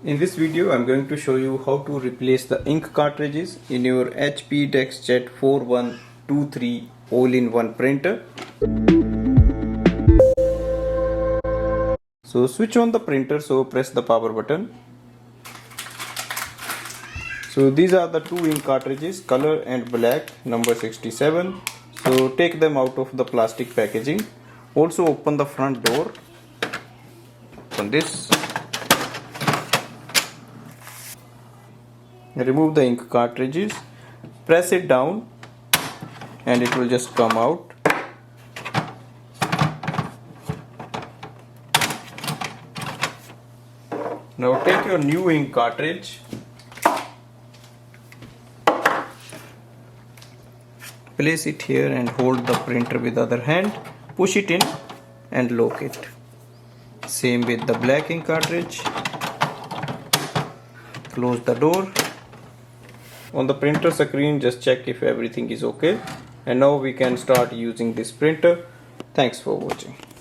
In this video I'm going to show you how to replace the ink cartridges in your HP DeskJet 4123 all-in-one printer. So switch on the printer, so press the power button. So these are the two ink cartridges, color and black, number 67. So take them out of the plastic packaging. Also open the front door. Open this. Remove the ink cartridges, press it down and it will just come out. Now take your new ink cartridge, place it here and hold the printer with the other hand, push it in and lock it. Same with the black ink cartridge. Close the door. On the printer screen, just check if everything is okay, and now we can start using this printer. Thanks for watching.